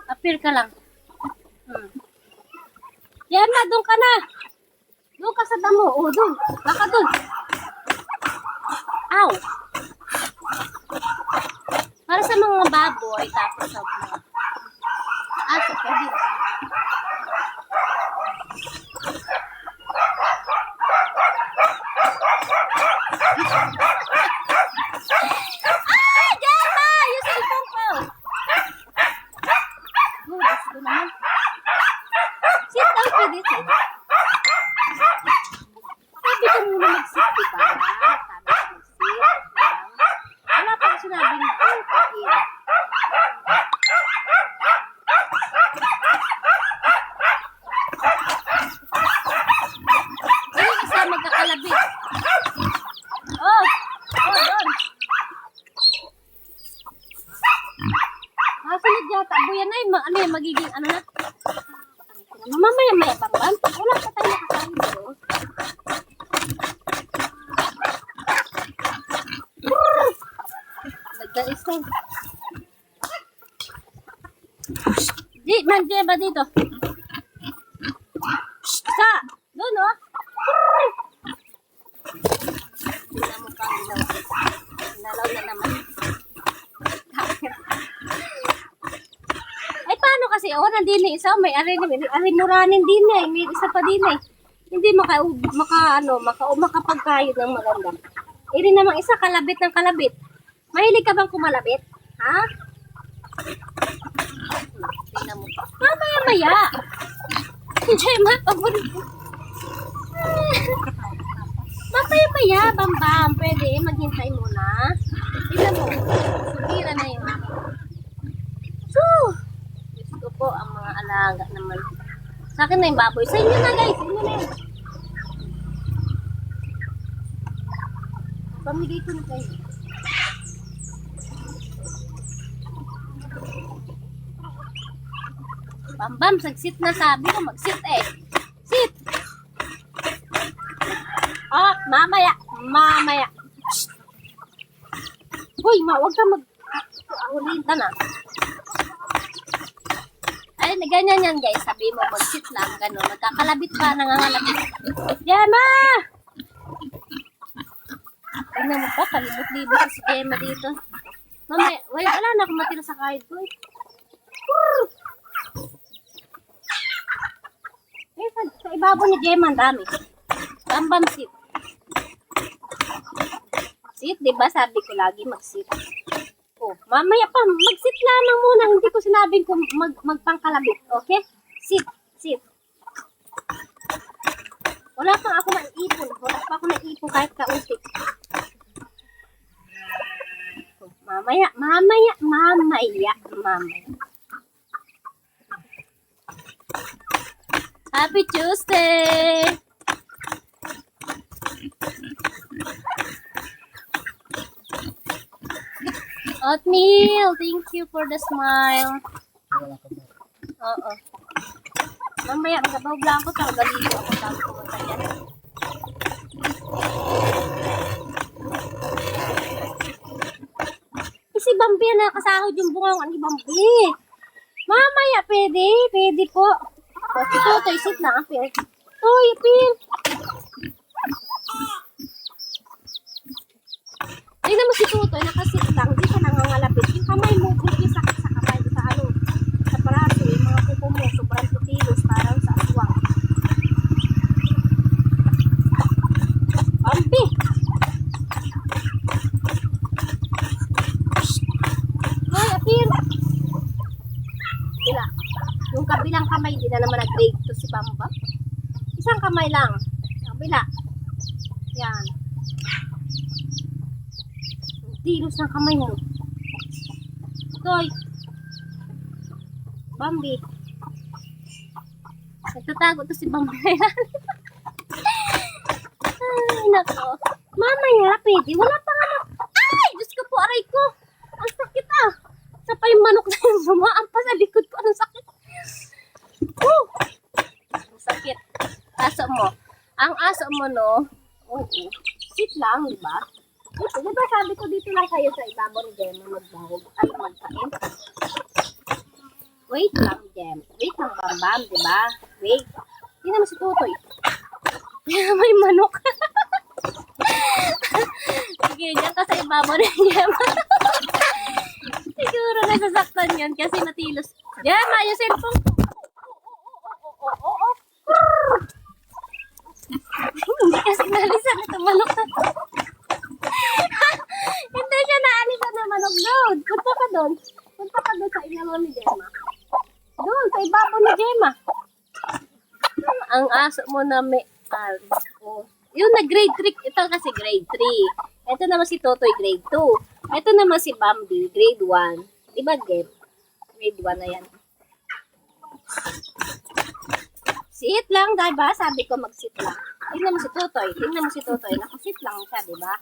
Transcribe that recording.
Appear ka lang. Yan na, doon ka na. Doon ka sa damo. O, doon. Baka doon. Ow. Para sa mga baboy, tapos sa mga aso, pwede. Ah! Gemma! Yung cellphone ko! Oh, gusto naman. Sit down, pwede, sit. Sabi ko muna mag-sit, diba? Sabi ko mag-sit. Wala pa sinabing go, kain. Ano isa magkakalabit? Oh! Oh, doon! Masunod yata. Buyan na yun. Ano yan? Magiging ano na? Mamaya-maya bang ba? Wala pa tayo nakakain dito. Nagda-isa. Di, nandiyan ba dito? Sa! Doon, oh! Hindi mo pang ilaw. Nalaw na naman. Ay, paano kasi? Oh, nandun na isa. May arinuranin din eh. May isa pa din eh. Hindi makapagkayod ng maganda. Iri namang isa, kalabit ng kalabit. Mahilig ka bang kumalabit? Ha? Tingnan mo. Mamaya-maya. Gemma, paborito ko. Mamaya-maya, bam-bam. Pwede, maghintay muna. Tingnan mo. Sugira na yun. So, gusto ko po ang mga alaga naman. Sa akin na yung baboy. Sa inyo na guys. Sa inyo na yun. Pamigay ko na kayo. Bam-bam, sagsit na sabi ko. Mag-sit eh. Sit! Oh, mamaya. Mamaya. Hoy, huwag ka mag-ahulinta na. Ay, ganyan yan guys. Sabi mo, mag-sit lang. Ganun. Magkakalabit pa, nangangalabit. Gemma! Tingnan mo pa, kalibot-libot si Gemma dito. Mamaya, wala na akong matira sa kahit ko eh. Eh, sa ibabaw ni Gemma, ang dami. Bam-bam sit. Sit, diba? Sabi ko lagi mag-sit. Oh, mamaya pa, mag-sit lamang muna. Hindi ko sinabing kung magpangkalabit. Okay? Sit, sit. Wala pang ako na-ipon. Wala pa ako na-ipon kahit kaunti. Oh, mamaya. Happy Tuesday! Oatmeal, thank you for the smile. Oo. Mamaya, magabawbla ako. Galigo ako. Tapos pumunta yan. Si Bambi na nakasahod yung bungang ni Bambi. Mamaya, pwede. Pwede po. O, si Totoy, sit na. Apir. Toy, apir. Tignan mo si Totoy, nakasit lang. Di ka nangangalapit. Yung kamay mo, buti sakit sa kamay. Sa ano, sa braso. Yung mga kuko mo, sobrang tutilos. Parang sa aswang. Bambi. Toy, apir. Bila. Yung kabilang kamay, di na naman nag-break to si Bamba. Isang kamay lang. Kabila. Yan. Tilos ng kamay mo. Toy. Bambi. Nagtatago to si Bambi. Ay, nako. Mamaya, pwede. Wala pa nga na. Ay! Diyos ko po, aray ko. Ang sakit ah. Sa pa yung manok na yung sumaampa sa likod ko. Ang sakit. Ang sakit. Aso mo. Ang aso mo, no? Oo. Sit lang, di ba? Ito, di ba sabi ko dito lang kayo sa ibabaw ni Gemma magbahog. Ay, magkain. Wait lang, Jem. Wait lang, Bambam, di ba? Wait. Hindi naman si Tutoy. May manok. Sige, dyan ka sa ibabaw na Jem. Siguro nasasaktan yan kasi natilos. Jem, yung cellphone ko. Oo. Hindi kasi nalisan ito manok na to. Hindi siya naalisan na manok doon. Punta ka doon. Punta ka doon sa ilaw ni Gemma. Doon, sa ibabaw ni Gemma. Ang aso mo na may oh. Yung nag-grade 3, ito kasi grade 3. Ito naman si Totoy grade 2. Ito naman si Bambi grade 1. Diba, Gem? Grade 1 na yan. Sit lang, diba? Sabi ko mag-sit lang. Tingnan mo si Totoy. Nakasit lang siya, diba?